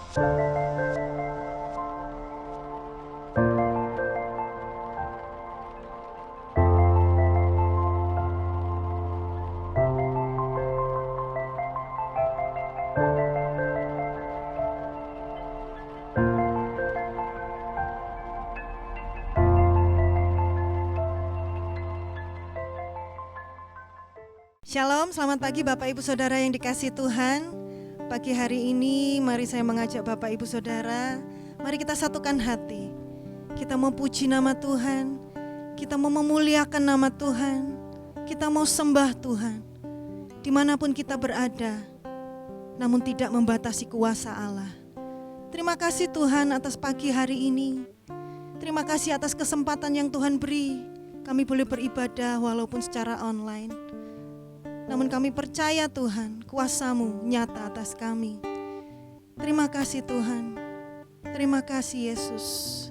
Shalom, selamat pagi Bapak Ibu Saudara yang dikasihi Tuhan. Pagi hari ini mari saya mengajak Bapak Ibu Saudara, mari kita satukan hati. Kita mau puji nama Tuhan, kita mau memuliakan nama Tuhan, kita mau sembah Tuhan. Dimanapun kita berada, namun tidak membatasi kuasa Allah. Terima kasih Tuhan atas pagi hari ini. Terima kasih atas kesempatan yang Tuhan beri. Kami boleh beribadah walaupun secara online. Namun kami percaya Tuhan, kuasa-Mu nyata atas kami. Terima kasih Tuhan. Terima kasih Yesus.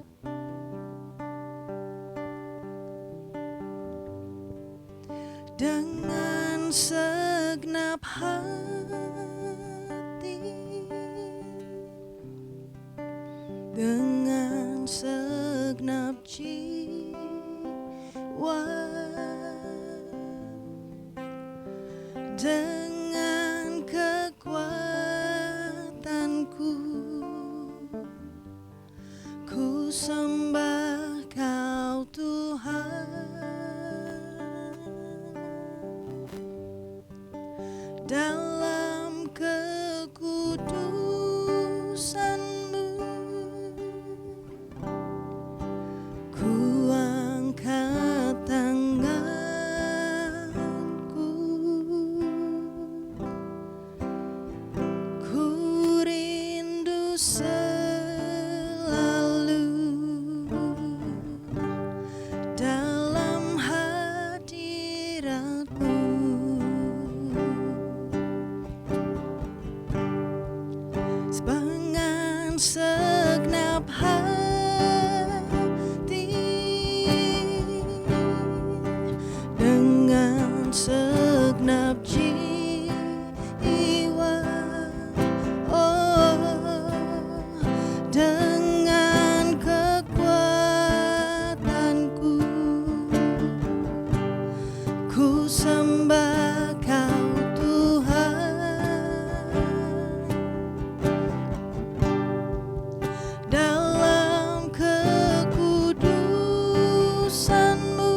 Dengan segenap hati, dengan segenap jiwa, dengan kekuatanku, ku sembah Kau Tuhan. Dalam kekudusan-Mu, ku angkat tangan. Segenap hati, dengan segenap jiwa, oh, dengan kekuatanku, ku sembah Kau Tuhan. Dalam kekudusan-Mu,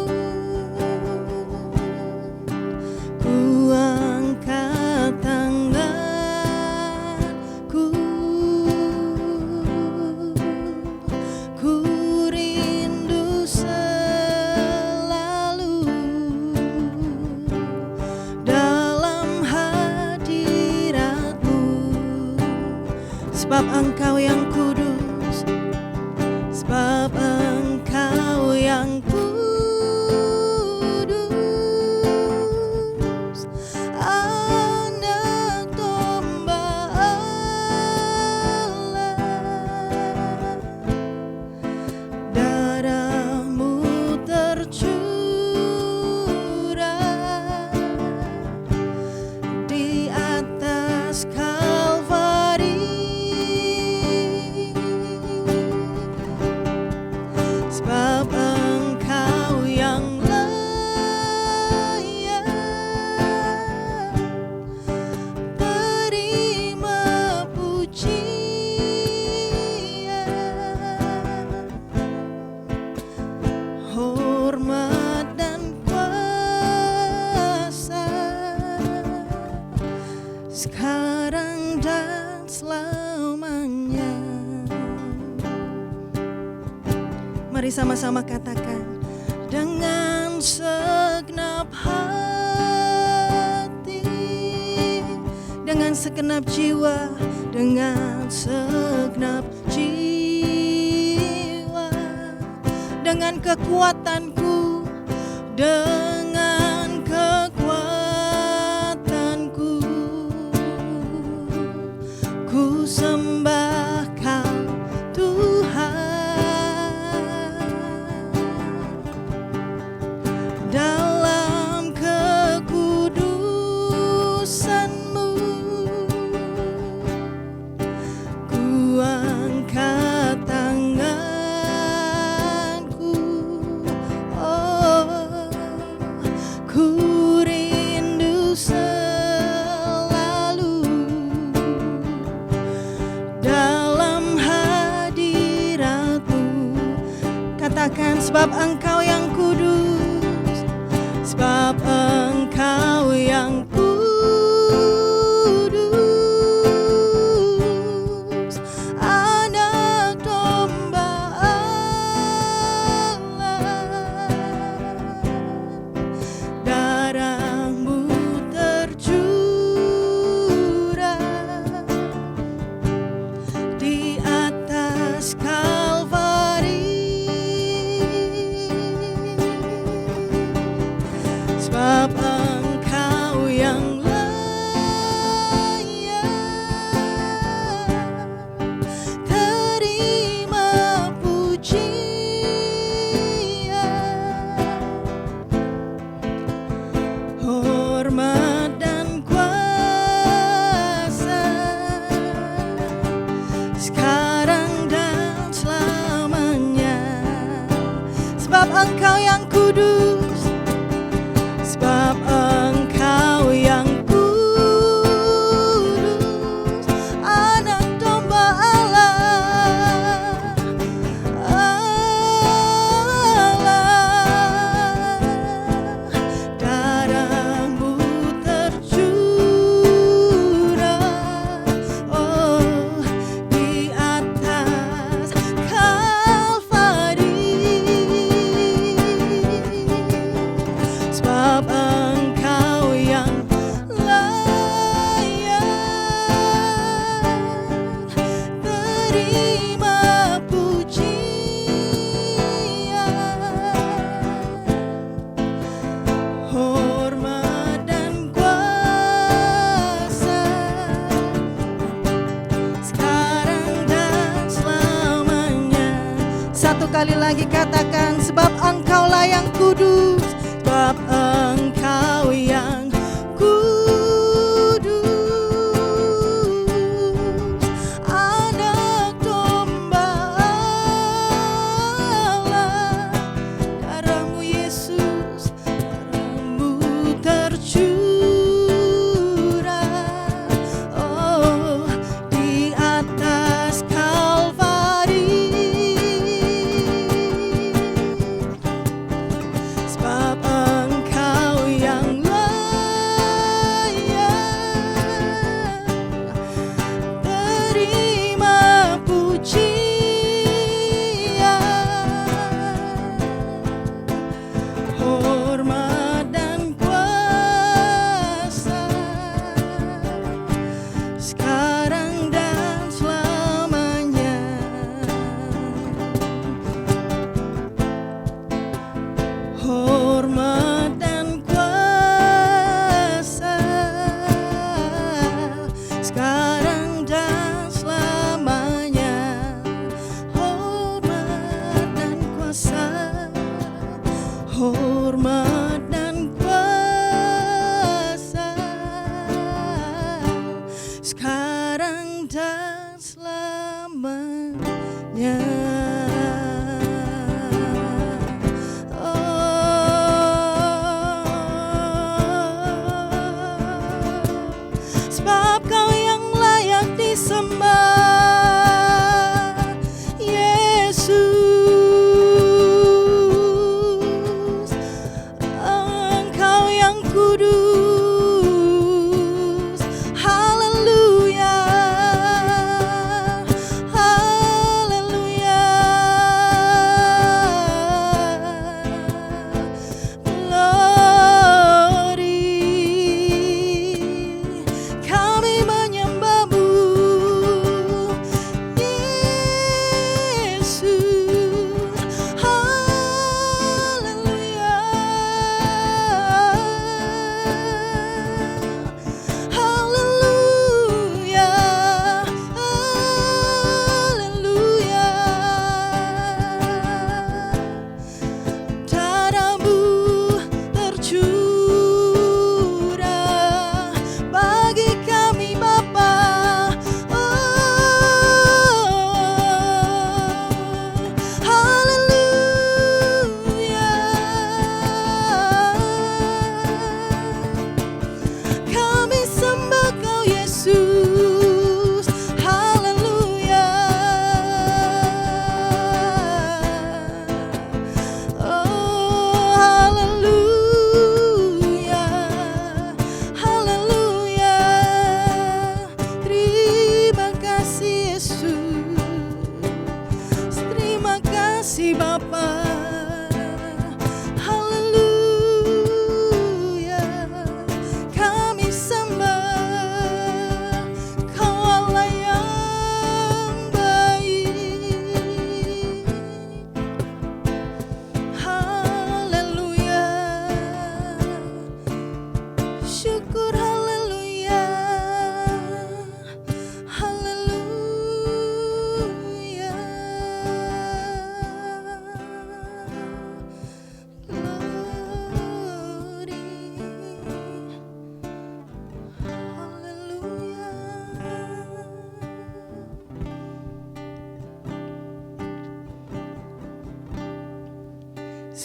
ku angkat tanganku, ku rindu selalu dalam hadirat-Mu, sebab Engkau yang kudus. Sebab Engkau yang kudus, Anak Domba Allah, darah-Mu tercurah di atas Kalvari. Sebab Engkau yang layak terima pujian, hormat dan kuasa, sekarang dan selamanya. Mari sama-sama katakan, dengan segenap hati, dengan segenap jiwa, dengan segenap jiwa, dengan kekuatanku, dengan kekuatanku, ku sembah Kau Tuhan. Dalam kekudusan-Mu, ku sebab Engkau yang kudus, sebab Engkau yang kudus, anak domba Allah, darah-Mu tercurah di atas Kalvari, sebab Engkau yang layak terima pujian, hormat dan kuasa sekarang dan selamanya, sebab Engkau yang kudus, sebab Engkau yang kudus, anak domba Allah, darah-Mu tercurah, oh, di atas Kalvari, sebab Engkau yang layak terima pujian, hormat dan kuasa sekarang dan selamanya. Satu kali lagi katakan, sebab Engkaulah yang kudus, sebab Engkau yang kudus, anak domba Allah, darah-Mu Yesus, darah-Mu tercurah, oh, di atas Kalvari, sebab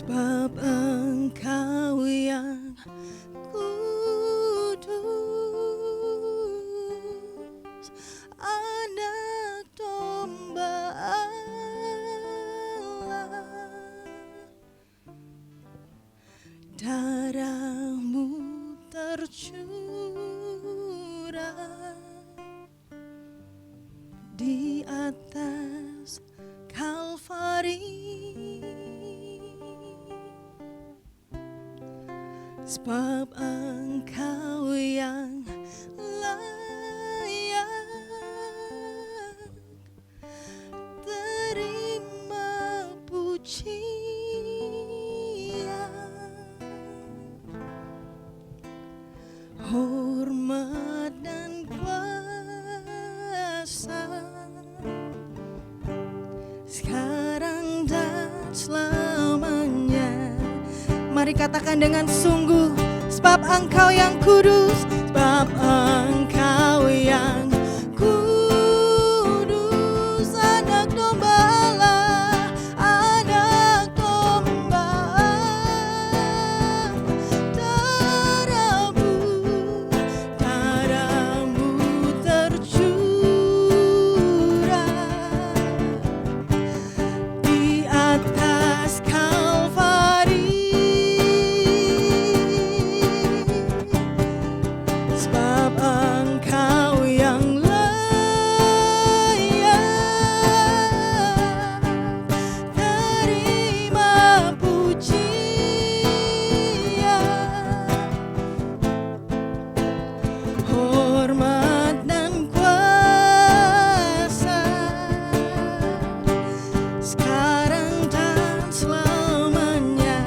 sebab Engkau yang kudus, anak domba Allah. Darah-Mu tercurah di atas Kalvari, sebab Engkau yang layak terima pujian, hormat dan kuasa, sekarang dan selamanya. Mari katakan dengan sungguh, sebab Engkau yang kudus, sebab Engkau yang kudus, anak domba Allah, anak domba Allah. Darah-Mu tercurah di atas Kalvari, sebab Engkau yang layak terima pujian, hormat dan kuasa, sekarang dan selamanya.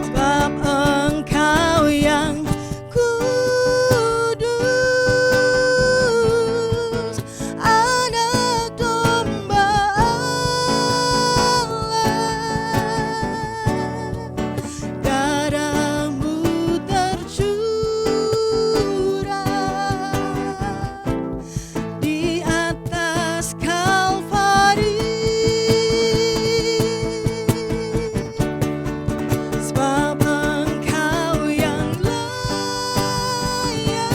Sebab Engkau yang kudus, anak domba Allah. Darah-Mu tercurah di atas Kalvari, sebab Engkau yang layak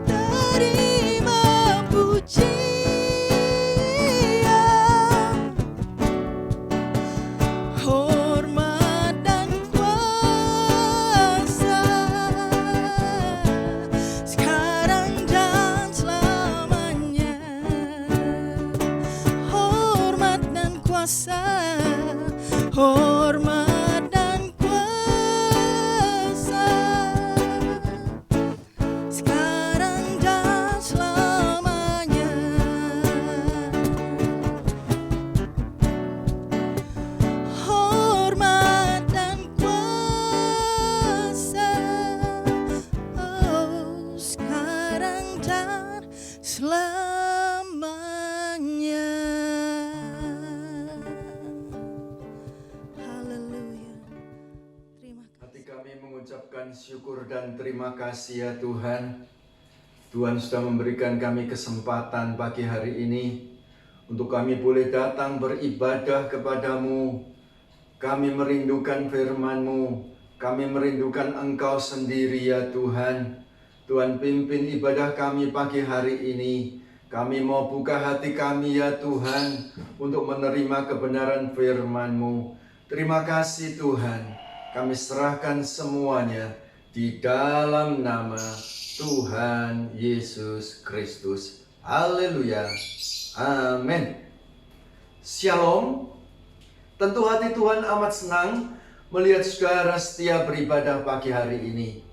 terima pujian, hormat dan kuasa, sekarang dan selamanya. Hormat dan kuasa, hormat dan kuasa, sekarang dan selamanya. Hormat dan kuasa, oh, sekarang dan selamanya. Haleluya. Terima kasih. Hati kami mengucapkan syukur dan terima kasih ya Tuhan. Tuhan sudah memberikan kami kesempatan pagi hari ini untuk kami boleh datang beribadah kepadamu. Kami merindukan firman-Mu, kami merindukan Engkau sendiri ya Tuhan. Tuhan pimpin ibadah kami pagi hari ini. Kami mau buka hati kami ya Tuhan untuk menerima kebenaran firman-Mu. Terima kasih Tuhan, kami serahkan semuanya di dalam nama Tuhan Yesus Kristus. Haleluya. Amin. Shalom. Tentu hati Tuhan amat senang melihat saudara setia beribadah pagi hari ini.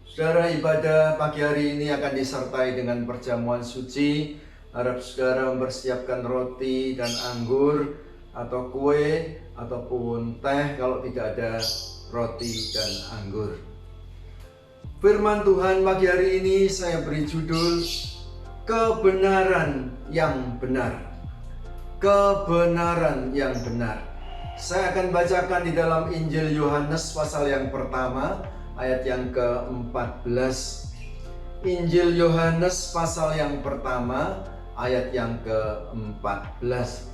Saudara, ibadah pagi hari ini akan disertai dengan perjamuan suci. Harap saudara mempersiapkan roti dan anggur atau kue ataupun teh kalau tidak ada roti dan anggur. Firman Tuhan pagi hari ini saya beri judul Kebenaran yang Benar. Kebenaran yang benar. Saya akan bacakan di dalam Injil Yohanes pasal yang pertama ayat yang ke-14. Injil Yohanes pasal yang pertama ayat yang ke-14.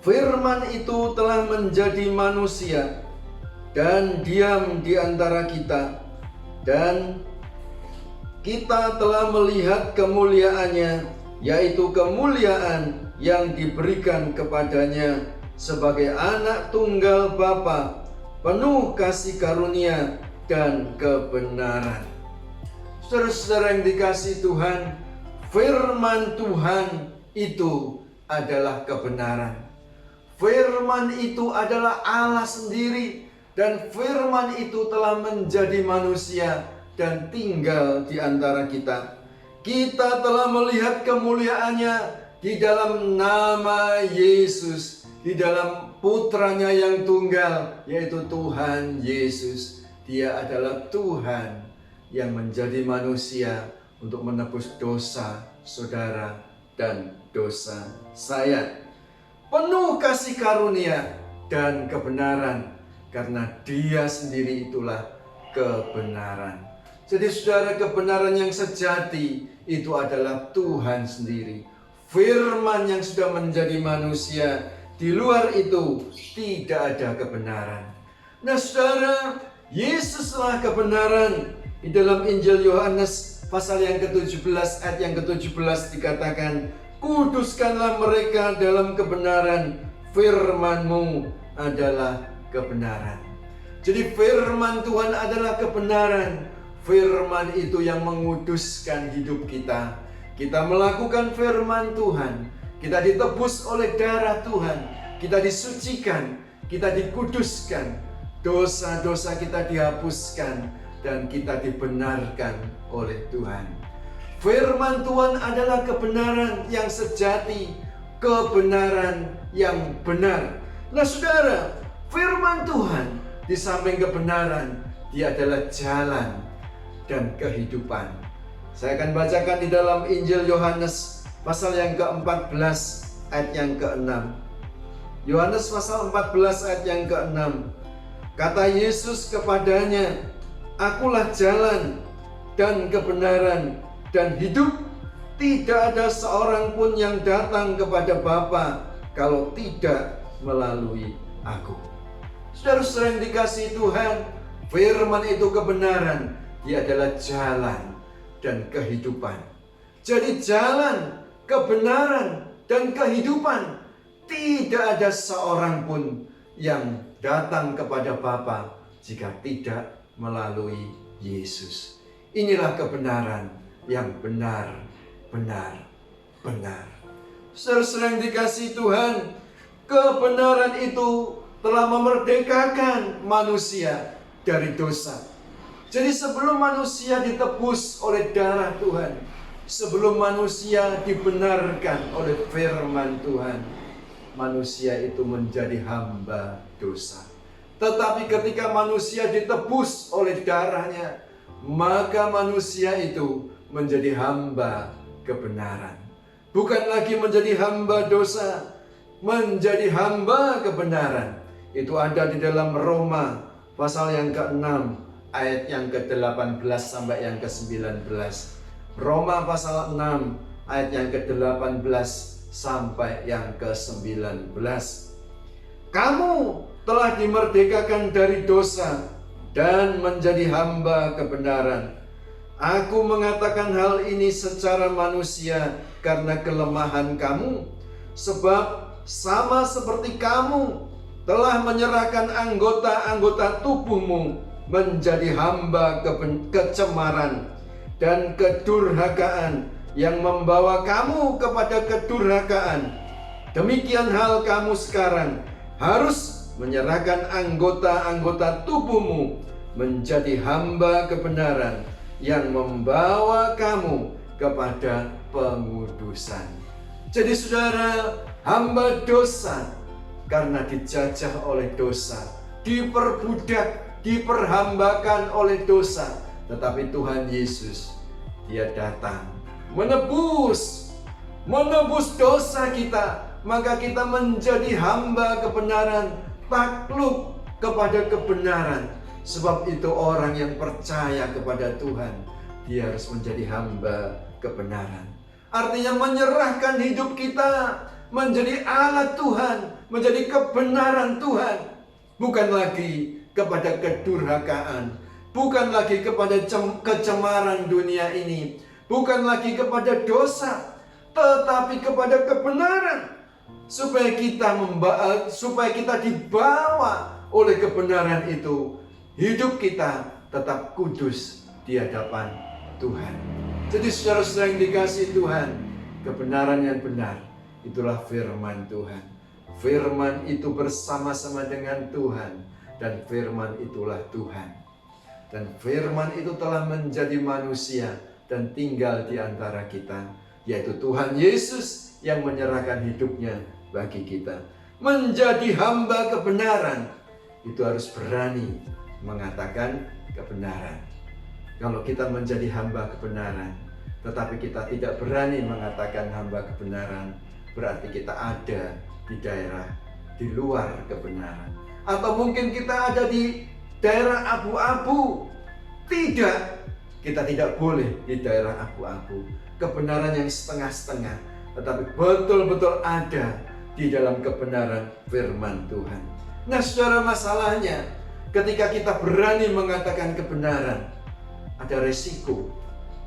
Firman itu telah menjadi manusia dan diam di antara kita, dan kita telah melihat kemuliaannya, yaitu kemuliaan yang diberikan kepadanya sebagai anak tunggal Bapa, penuh kasih karunia dan kebenaran. Saudara-saudara yang dikasihi Tuhan, firman Tuhan itu adalah kebenaran. Firman itu adalah Allah sendiri, dan firman itu telah menjadi manusia dan tinggal di antara kita. Kita telah melihat kemuliaannya di dalam nama Yesus, di dalam putranya yang tunggal, yaitu Tuhan Yesus. Dia adalah Tuhan yang menjadi manusia untuk menebus dosa saudara dan dosa saya. Penuh kasih karunia dan kebenaran, karena dia sendiri itulah kebenaran. Jadi saudara, kebenaran yang sejati itu adalah Tuhan sendiri. Firman yang sudah menjadi manusia, di luar itu tidak ada kebenaran. Nah saudara, Yesuslah kebenaran. Di dalam Injil Yohanes pasal yang ke-17 ayat yang ke-17 dikatakan, kuduskanlah mereka dalam kebenaran, firman-Mu adalah kebenaran. Jadi firman Tuhan adalah kebenaran. Firman itu yang menguduskan hidup kita. Kita melakukan firman Tuhan, kita ditebus oleh darah Tuhan, kita disucikan, kita dikuduskan, dosa-dosa kita dihapuskan, dan kita dibenarkan oleh Tuhan. Firman Tuhan adalah kebenaran yang sejati, kebenaran yang benar. Nah saudara, firman Tuhan di samping kebenaran, dia adalah jalan dan kehidupan. Saya akan bacakan di dalam Injil Yohanes pasal yang ke-14 ayat yang ke-6. Yohanes pasal 14 ayat yang ke-6. Kata Yesus kepadanya, akulah jalan dan kebenaran dan hidup. Tidak ada seorang pun yang datang kepada Bapa kalau tidak melalui aku. Saudara-saudara yang dikasihi Tuhan, firman itu kebenaran. Dia adalah jalan dan kehidupan. Jadi jalan, kebenaran, dan kehidupan. Tidak ada seorang pun yang datang kepada Bapa jika tidak melalui Yesus. Inilah kebenaran yang benar. Saudara-saudara yang dikasihi Tuhan, kebenaran itu telah memerdekakan manusia dari dosa. Jadi sebelum manusia ditebus oleh darah Tuhan, sebelum manusia dibenarkan oleh firman Tuhan, manusia itu menjadi hamba dosa. Tetapi ketika manusia ditebus oleh darahnya, maka manusia itu menjadi hamba kebenaran. Bukan lagi menjadi hamba dosa, menjadi hamba kebenaran. Itu ada di dalam Roma pasal yang ke-6 ayat yang ke-18 sampai yang ke-19. Roma pasal 6 ayat yang ke-18 sampai yang ke-19. Kamu telah dimerdekakan dari dosa dan menjadi hamba kebenaran. Aku mengatakan hal ini secara manusia karena kelemahan kamu, sebab sama seperti kamu telah menyerahkan anggota-anggota tubuhmu menjadi hamba kecemaran dan kedurhakaan yang membawa kamu kepada kedurhakaan. Demikian hal kamu sekarang harus menyerahkan anggota-anggota tubuhmu menjadi hamba kebenaran yang membawa kamu kepada pengudusan. Jadi saudara, hamba dosa karena dijajah oleh dosa, diperbudak, diperhambakan oleh dosa. Tetapi Tuhan Yesus, dia datang menebus dosa kita, maka kita menjadi hamba kebenaran, takluk kepada kebenaran. Sebab itu orang yang percaya kepada Tuhan, dia harus menjadi hamba kebenaran. Artinya menyerahkan hidup kita menjadi alat Tuhan, menjadi kebenaran Tuhan. Bukan lagi kepada kedurhakaan, bukan lagi kepada kecemaran dunia ini, bukan lagi kepada dosa, tetapi kepada kebenaran. Supaya kita dibawa oleh kebenaran itu, hidup kita tetap kudus di hadapan Tuhan. Jadi saudara-saudara yang dikasihi Tuhan, kebenaran yang benar itulah firman Tuhan. Firman itu bersama-sama dengan Tuhan, dan firman itulah Tuhan. Dan firman itu telah menjadi manusia dan tinggal di antara kita, yaitu Tuhan Yesus yang menyerahkan hidupnya bagi kita. Menjadi hamba kebenaran itu harus berani mengatakan kebenaran. Kalau kita menjadi hamba kebenaran, tetapi kita tidak berani mengatakan hamba kebenaran, berarti kita ada di daerah di luar kebenaran. Atau mungkin kita ada di daerah abu-abu. Tidak, kita tidak boleh di daerah abu-abu. Kebenaran yang setengah-setengah, tetapi betul-betul ada di dalam kebenaran firman Tuhan. Nah saudara, masalahnya ketika kita berani mengatakan kebenaran, ada resiko.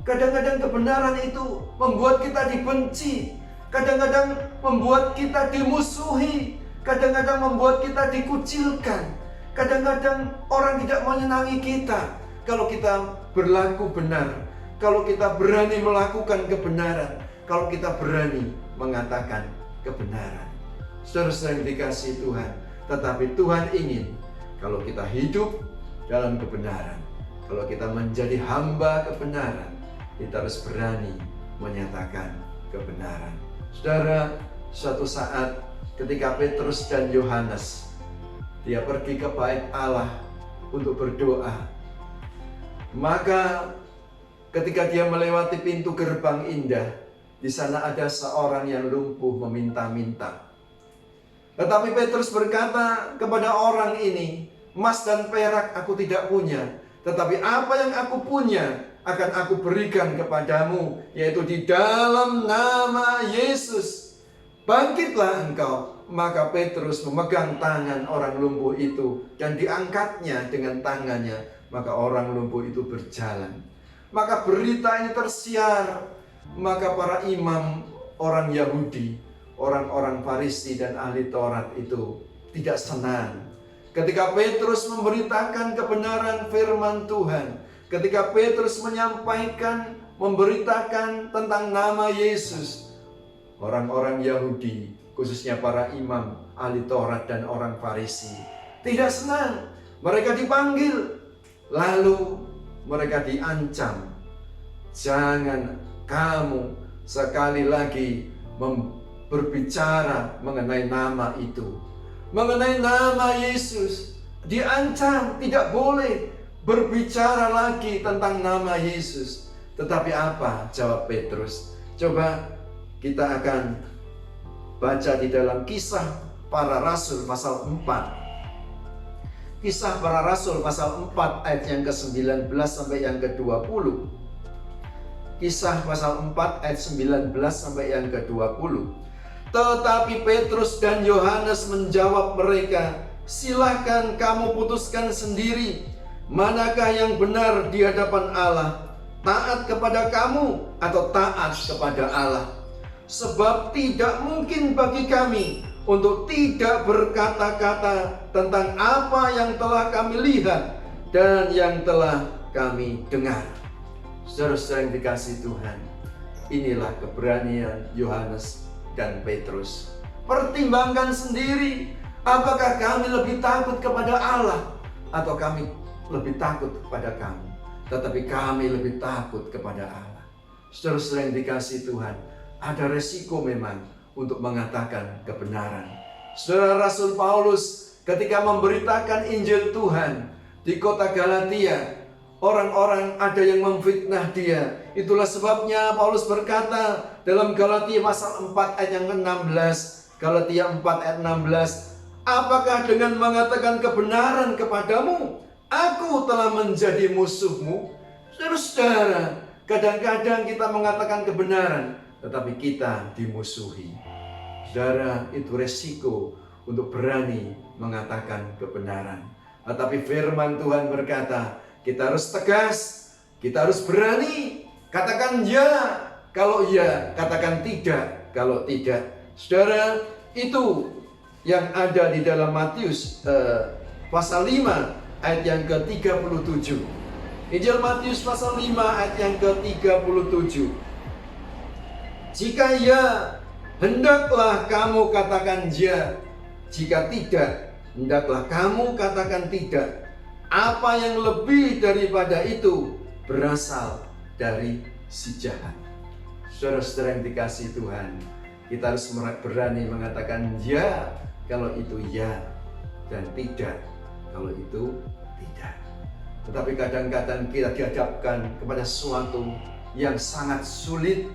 Kadang-kadang kebenaran itu membuat kita dibenci, kadang-kadang membuat kita dimusuhi, kadang-kadang membuat kita dikucilkan, kadang-kadang orang tidak menyenangi kita. Kalau kita berlaku benar, kalau kita berani melakukan kebenaran, kalau kita berani mengatakan kebenaran. Saudara-saudara yang dikasihi Tuhan, tetapi Tuhan ingin kalau kita hidup dalam kebenaran, kalau kita menjadi hamba kebenaran, kita harus berani menyatakan kebenaran. Saudara, suatu saat ketika Petrus dan Yohanes dia pergi ke bait Allah untuk berdoa, maka ketika dia melewati pintu gerbang indah, di sana ada seorang yang lumpuh meminta-minta. Tetapi Petrus berkata kepada orang ini, "Emas dan perak aku tidak punya, tetapi apa yang aku punya akan aku berikan kepadamu, yaitu di dalam nama Yesus. Bangkitlah engkau." Maka Petrus memegang tangan orang lumpuh itu dan diangkatnya dengan tangannya. Maka orang lumpuh itu berjalan. Maka berita ini tersiar. Maka para imam orang Yahudi, orang-orang Farisi dan ahli Taurat itu tidak senang ketika Petrus memberitakan kebenaran firman Tuhan. Ketika Petrus menyampaikan, memberitakan tentang nama Yesus, orang-orang Yahudi, khususnya para imam, ahli Taurat dan orang Farisi, tidak senang. Mereka dipanggil, lalu mereka diancam, "Jangan kamu sekali lagi berbicara mengenai nama itu, mengenai nama Yesus." Diancam, tidak boleh berbicara lagi tentang nama Yesus. Tetapi apa jawab Petrus? Coba kita akan baca di dalam Kisah Para Rasul pasal 4. Kisah Para Rasul pasal 4 ayat yang ke-19 sampai yang ke-20. Kisah pasal 4 ayat 19 sampai yang ke-20. Tetapi Petrus dan Yohanes menjawab mereka, "Silakan kamu putuskan sendiri, manakah yang benar di hadapan Allah, taat kepada kamu atau taat kepada Allah? Sebab tidak mungkin bagi kami untuk tidak berkata-kata tentang apa yang telah kami lihat dan yang telah kami dengar." Saudara-saudara yang dikasihi Tuhan, inilah keberanian Yohanes dan Petrus. Pertimbangkan sendiri, apakah kami lebih takut kepada Allah atau kami lebih takut kepada kamu? Tetapi kami lebih takut kepada Allah. Saudara-saudara yang dikasihi Tuhan, ada resiko memang untuk mengatakan kebenaran. Saudara Rasul Paulus ketika memberitakan Injil Tuhan di kota Galatia, orang-orang ada yang memfitnah dia. Itulah sebabnya Paulus berkata dalam Galatia pasal 4 ayat yang ke-16, Galatia 4 ayat 16, "Apakah dengan mengatakan kebenaran kepadamu, aku telah menjadi musuhmu?" Saudara-saudara, Kadang-kadang kita mengatakan kebenaran, tetapi kita dimusuhi. Saudara, itu resiko untuk berani mengatakan kebenaran. Tetapi firman Tuhan berkata, kita harus tegas, kita harus berani. Katakan ya, kalau ya, katakan tidak, kalau tidak. Saudara, itu yang ada di dalam Matius pasal 5 ayat yang ke-37. Injil Matius pasal 5 ayat yang ke-37. Jika ya, hendaklah kamu katakan ya. Jika tidak, hendaklah kamu katakan tidak. Apa yang lebih daripada itu berasal dari si jahat. Saudara-saudara yang dikasihi Tuhan, kita harus berani mengatakan ya kalau itu ya, dan tidak kalau itu tidak. Tetapi kadang-kadang kita dihadapkan kepada sesuatu yang sangat sulit.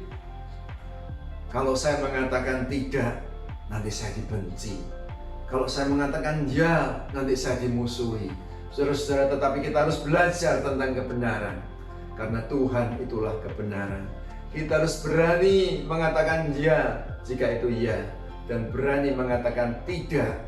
Kalau saya mengatakan tidak, nanti saya dibenci. Kalau saya mengatakan ya, nanti saya dimusuhi. Saudara-saudara, tetapi kita harus belajar tentang kebenaran. Karena Tuhan itulah kebenaran. Kita harus berani mengatakan ya jika itu ya, dan berani mengatakan tidak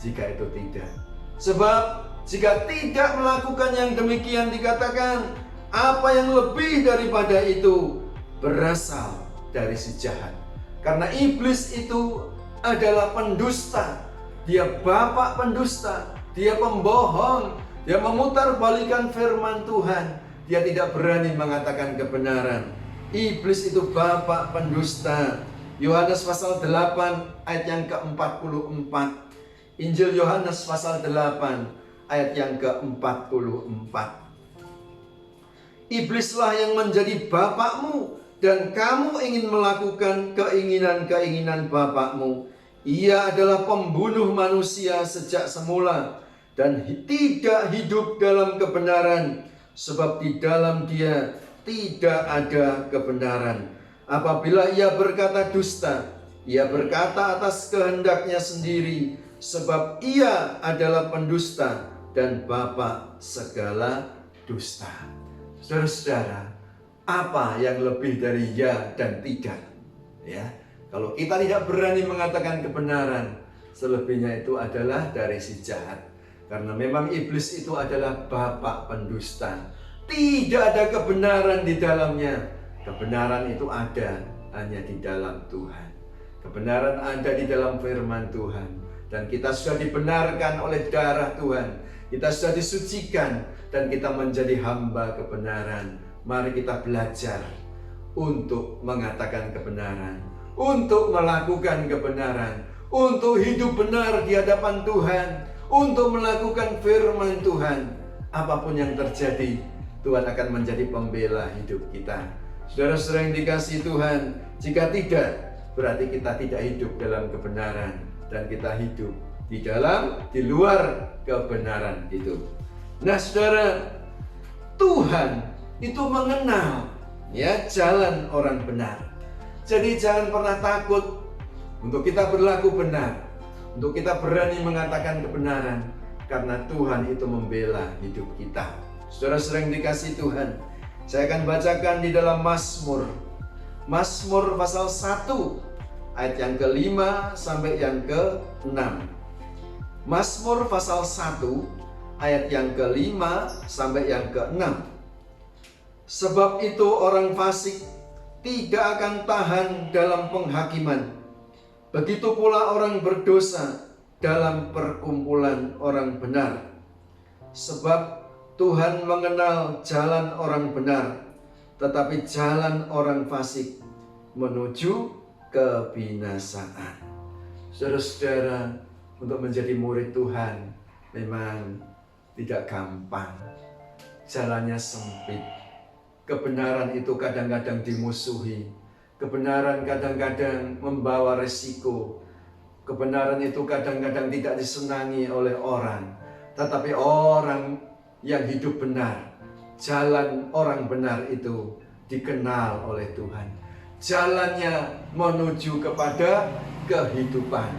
jika itu tidak. Sebab jika tidak melakukan yang demikian dikatakan, apa yang lebih daripada itu berasal dari si jahat. Karena iblis itu adalah pendusta. Dia bapak pendusta, dia pembohong, dia memutarbalikkan firman Tuhan. Dia tidak berani mengatakan kebenaran. Iblis itu bapak pendusta. Yohanes pasal 8 ayat yang ke-44. Injil Yohanes pasal 8 ayat yang ke-44. Iblislah yang menjadi bapakmu, dan kamu ingin melakukan keinginan-keinginan bapakmu. Ia adalah pembunuh manusia sejak semula, dan tidak hidup dalam kebenaran, sebab di dalam dia tidak ada kebenaran. Apabila ia berkata dusta, ia berkata atas kehendaknya sendiri, sebab ia adalah pendusta dan bapa segala dusta. Saudara-saudara, apa yang lebih dari ya dan tidak? Ya, kalau kita tidak berani mengatakan kebenaran, selebihnya itu adalah dari si jahat. Karena memang iblis itu adalah bapak pendusta. Tidak ada kebenaran di dalamnya. Kebenaran itu ada hanya di dalam Tuhan. Kebenaran ada di dalam firman Tuhan. Dan kita sudah dibenarkan oleh darah Tuhan. Kita sudah disucikan dan kita menjadi hamba kebenaran. Mari kita belajar untuk mengatakan kebenaran, untuk melakukan kebenaran, untuk hidup benar di hadapan Tuhan, untuk melakukan firman Tuhan. Apapun yang terjadi, Tuhan akan menjadi pembela hidup kita. Saudara-saudara yang dikasihi Tuhan, jika tidak, berarti kita tidak hidup dalam kebenaran, dan kita hidup di luar kebenaran itu. Nah, saudara, Tuhan itu mengenal ya jalan orang benar. Jadi jangan pernah takut untuk kita berlaku benar, untuk kita berani mengatakan kebenaran, karena Tuhan itu membela hidup kita. Saudara-saudara yang dikasihi Tuhan, saya akan bacakan di dalam Mazmur pasal 1 ayat yang ke-5 sampai yang ke-6. Mazmur pasal 1 ayat yang ke-5 sampai yang ke-6. Sebab itu orang fasik tidak akan tahan dalam penghakiman, begitu pula orang berdosa dalam perkumpulan orang benar. Sebab Tuhan mengenal jalan orang benar, tetapi jalan orang fasik menuju kebinasaan. Saudara-saudara, untuk menjadi murid Tuhan memang tidak gampang. Jalannya sempit. Kebenaran itu kadang-kadang dimusuhi. Kebenaran kadang-kadang membawa resiko. Kebenaran itu kadang-kadang tidak disenangi oleh orang. Tetapi orang yang hidup benar, jalan orang benar itu dikenal oleh Tuhan. Jalannya menuju kepada kehidupan.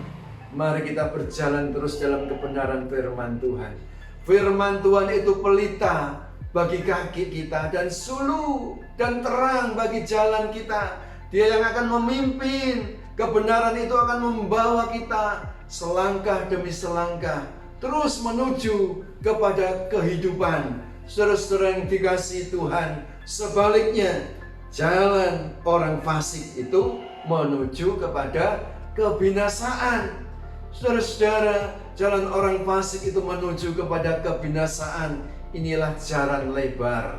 Mari kita berjalan terus dalam kebenaran firman Tuhan. Firman Tuhan itu pelita bagi kaki kita, dan suluh dan terang bagi jalan kita. Dia yang akan memimpin. Kebenaran itu akan membawa kita selangkah demi selangkah terus menuju kepada kehidupan. Saudara-saudara yang dikasihi Tuhan, sebaliknya jalan orang fasik itu menuju kepada kebinasaan. Saudara-saudara, jalan orang fasik itu menuju kepada kebinasaan. Inilah jalan lebar.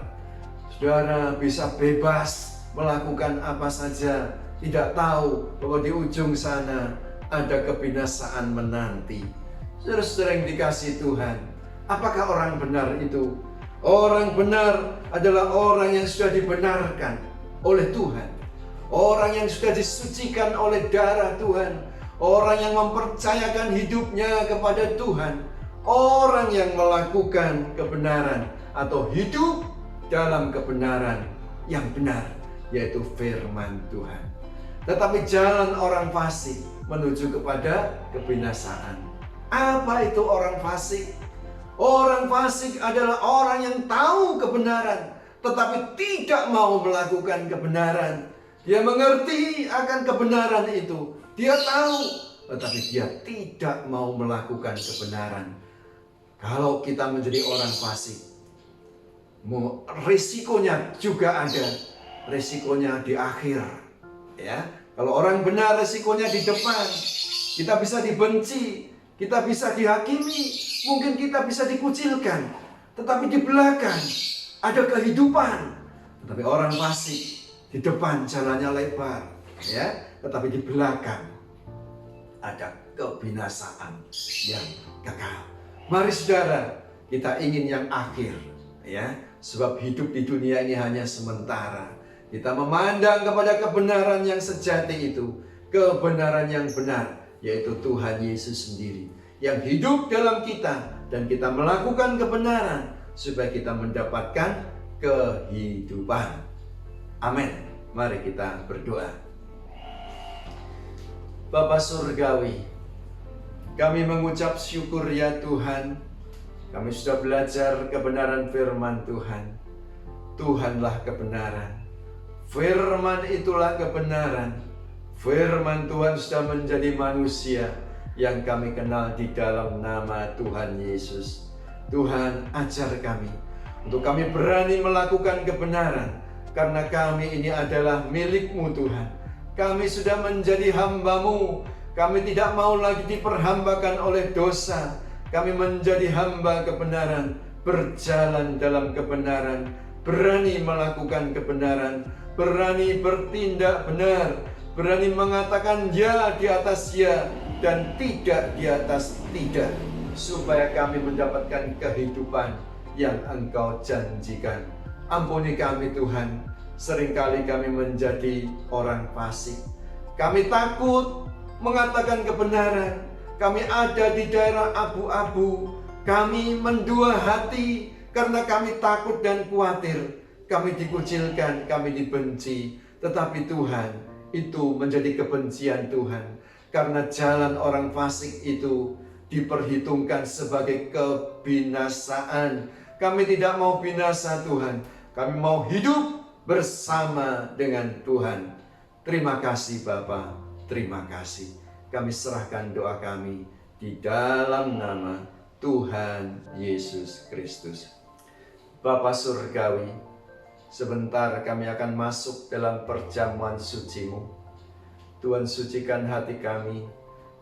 Saudara bisa bebas melakukan apa saja, tidak tahu bahwa di ujung sana ada kebinasaan menanti. Saudara-saudara yang dikasihi Tuhan, apakah orang benar itu? Orang benar adalah orang yang sudah dibenarkan oleh Tuhan, orang yang sudah disucikan oleh darah Tuhan, orang yang mempercayakan hidupnya kepada Tuhan, orang yang melakukan kebenaran atau hidup dalam kebenaran yang benar, yaitu firman Tuhan. Tetapi jalan orang fasik menuju kepada kebinasaan. Apa itu orang fasik? Orang fasik adalah orang yang tahu kebenaran tetapi tidak mau melakukan kebenaran. Dia mengerti akan kebenaran itu, dia tahu, tetapi dia tidak mau melakukan kebenaran. Kalau kita menjadi orang fasik, risikonya juga ada. Risikonya di akhir, ya. Kalau orang benar, risikonya di depan. Kita bisa dibenci, kita bisa dihakimi, mungkin kita bisa dikucilkan. Tetapi di belakang ada kehidupan. Tetapi orang fasik, di depan jalannya lebar, ya. Tetapi di belakang ada kebinasaan yang kekal. Mari saudara, kita ingin yang akhir, ya. Sebab hidup di dunia ini hanya sementara. Kita memandang kepada kebenaran yang sejati itu, kebenaran yang benar, yaitu Tuhan Yesus sendiri yang hidup dalam kita, dan kita melakukan kebenaran supaya kita mendapatkan kehidupan. Amin. Mari kita berdoa. Bapa Surgawi, kami mengucap syukur ya Tuhan. Kami sudah belajar kebenaran firman Tuhan. Tuhanlah kebenaran. Firman itulah kebenaran. Firman Tuhan sudah menjadi manusia yang kami kenal di dalam nama Tuhan Yesus. Tuhan, ajar kami untuk kami berani melakukan kebenaran, karena kami ini adalah milik-Mu Tuhan. Kami sudah menjadi hamba-Mu. Kami tidak mau lagi diperhambakan oleh dosa. Kami menjadi hamba kebenaran, berjalan dalam kebenaran, berani melakukan kebenaran, berani bertindak benar, berani mengatakan ya di atas ya dan tidak di atas tidak, supaya kami mendapatkan kehidupan yang Engkau janjikan. Ampuni kami Tuhan, seringkali kami menjadi orang fasik. Kami takut mengatakan kebenaran. Kami ada di daerah abu-abu. Kami mendua hati karena kami takut dan khawatir. Kami dikucilkan, kami dibenci. Tetapi Tuhan, itu menjadi kebencian Tuhan. Karena jalan orang fasik itu diperhitungkan sebagai kebinasaan. Kami tidak mau binasa Tuhan. Kami mau hidup bersama dengan Tuhan. Terima kasih Bapa, terima kasih. Kami serahkan doa kami di dalam nama Tuhan Yesus Kristus. Bapa Surgawi, sebentar kami akan masuk dalam perjamuan suci-Mu. Tuhan sucikan hati kami,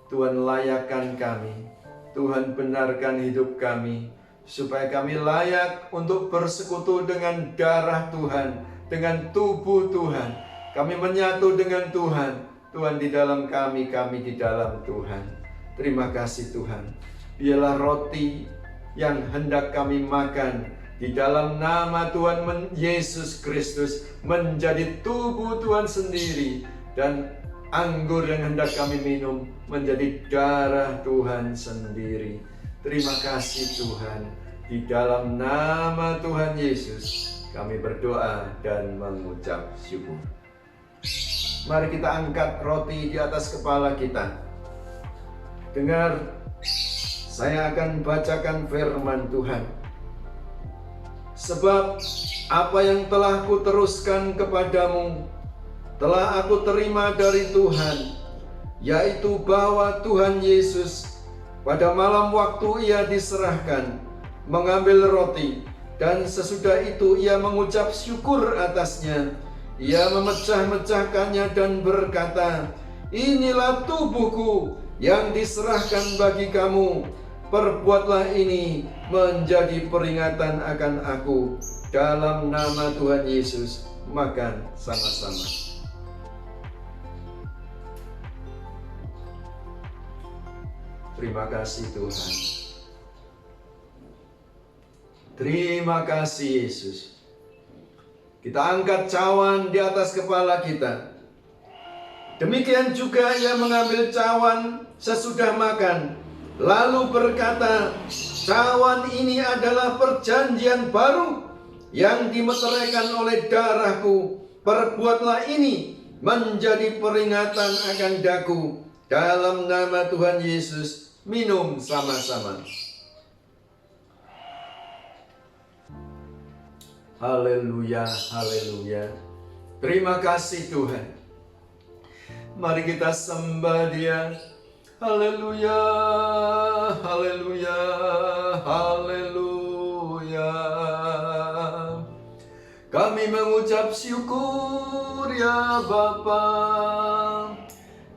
Tuhan layakkan kami, Tuhan benarkan hidup kami, supaya kami layak untuk bersekutu dengan darah Tuhan, dengan tubuh Tuhan. Kami menyatu dengan Tuhan, Tuhan di dalam kami, kami di dalam Tuhan. Terima kasih Tuhan. Biarlah roti yang hendak kami makan di dalam nama Tuhan Yesus Kristus menjadi tubuh Tuhan sendiri, dan anggur yang hendak kami minum menjadi darah Tuhan sendiri. Terima kasih Tuhan. Di dalam nama Tuhan Yesus kami berdoa dan mengucap syukur. Mari kita angkat roti di atas kepala kita. Dengar, saya akan bacakan firman Tuhan. Sebab apa yang telah kuteruskan kepadamu telah aku terima dari Tuhan, yaitu bahwa Tuhan Yesus pada malam waktu ia diserahkan mengambil roti, dan sesudah itu ia mengucap syukur atasnya. Ia memecah-mecahkannya dan berkata, "Inilah tubuhku yang diserahkan bagi kamu. Perbuatlah ini menjadi peringatan akan aku." Dalam nama Tuhan Yesus, makan sama-sama. Terima kasih Tuhan. Terima kasih Yesus. Kita angkat cawan di atas kepala kita. Demikian juga ia mengambil cawan sesudah makan, lalu berkata, "Cawan ini adalah perjanjian baru yang dimeteraikan oleh darahku. Perbuatlah ini menjadi peringatan akan daku." Dalam nama Tuhan Yesus, minum sama-sama. Haleluya, haleluya. Terima kasih Tuhan. Mari kita sembah Dia. Haleluya, haleluya, haleluya. Kami mengucap syukur ya Bapa.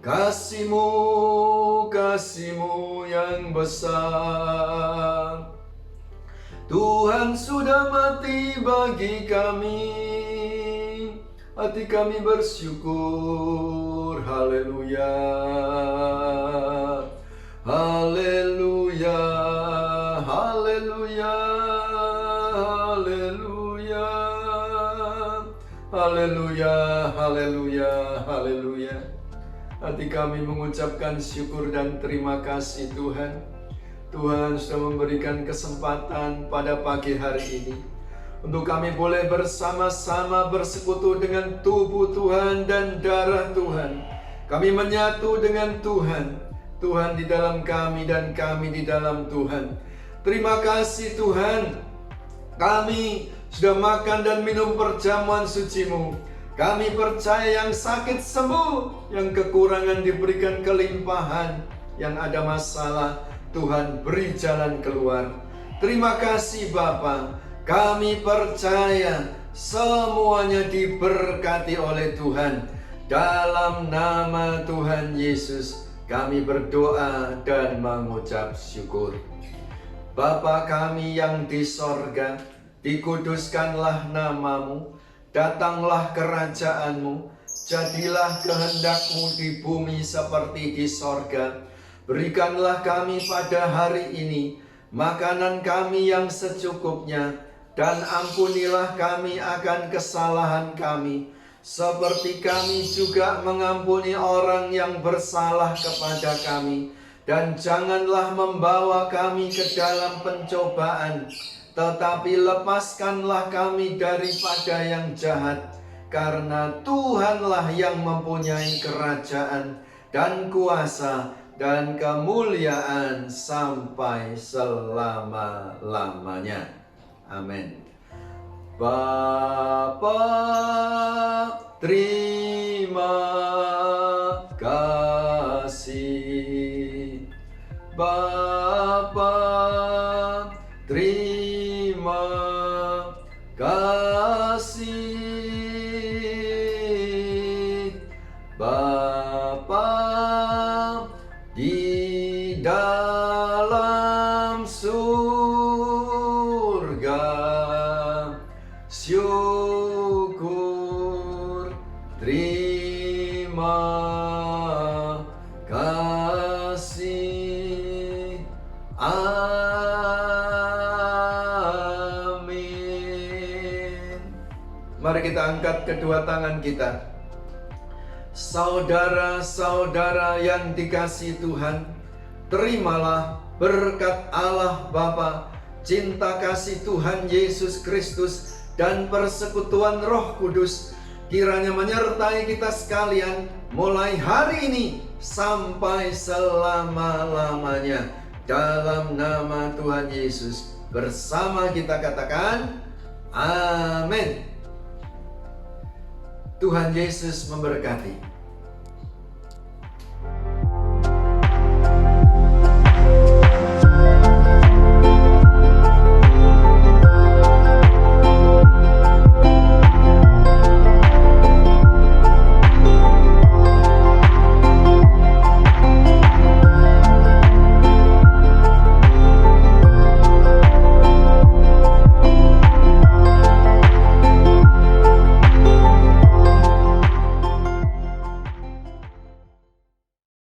Kasih-Mu, kasih-Mu yang besar. Tuhan sudah mati bagi kami. Hati kami bersyukur. Haleluya, haleluya, haleluya, haleluya, haleluya, haleluya, haleluya. Hati kami mengucapkan syukur dan terima kasih Tuhan. Tuhan sudah memberikan kesempatan pada pagi hari ini untuk kami boleh bersama-sama bersekutu dengan tubuh Tuhan dan darah Tuhan. Kami menyatu dengan Tuhan. Tuhan di dalam kami dan kami di dalam Tuhan. Terima kasih Tuhan. Kami sudah makan dan minum perjamuan suci-Mu. Kami percaya yang sakit sembuh, yang kekurangan diberikan kelimpahan, yang ada masalah Tuhan beri jalan keluar. Terima kasih Bapa. Kami percaya semuanya diberkati oleh Tuhan. Dalam nama Tuhan Yesus kami berdoa dan mengucap syukur. Bapa kami yang di sorga, dikuduskanlah nama-Mu. Datanglah kerajaan-Mu, jadilah kehendak-Mu di bumi seperti di sorga. Berikanlah kami pada hari ini makanan kami yang secukupnya, dan ampunilah kami akan kesalahan kami, seperti kami juga mengampuni orang yang bersalah kepada kami. Dan janganlah membawa kami ke dalam pencobaan, tetapi lepaskanlah kami daripada yang jahat. Karena Tuhanlah yang mempunyai kerajaan dan kuasa dan kemuliaan sampai selama-lamanya. Amin. Bapa, terima kasih. Bapa, terima kasih. Bapa di dalam surga, syukur, terima kasih. Amin. Mari kita angkat kedua tangan kita. Saudara-saudara yang dikasihi Tuhan, terimalah berkat Allah Bapa, cinta kasih Tuhan Yesus Kristus, dan persekutuan Roh Kudus kiranya menyertai kita sekalian mulai hari ini sampai selama-lamanya. Dalam nama Tuhan Yesus, bersama kita katakan Amin. Tuhan Yesus memberkati.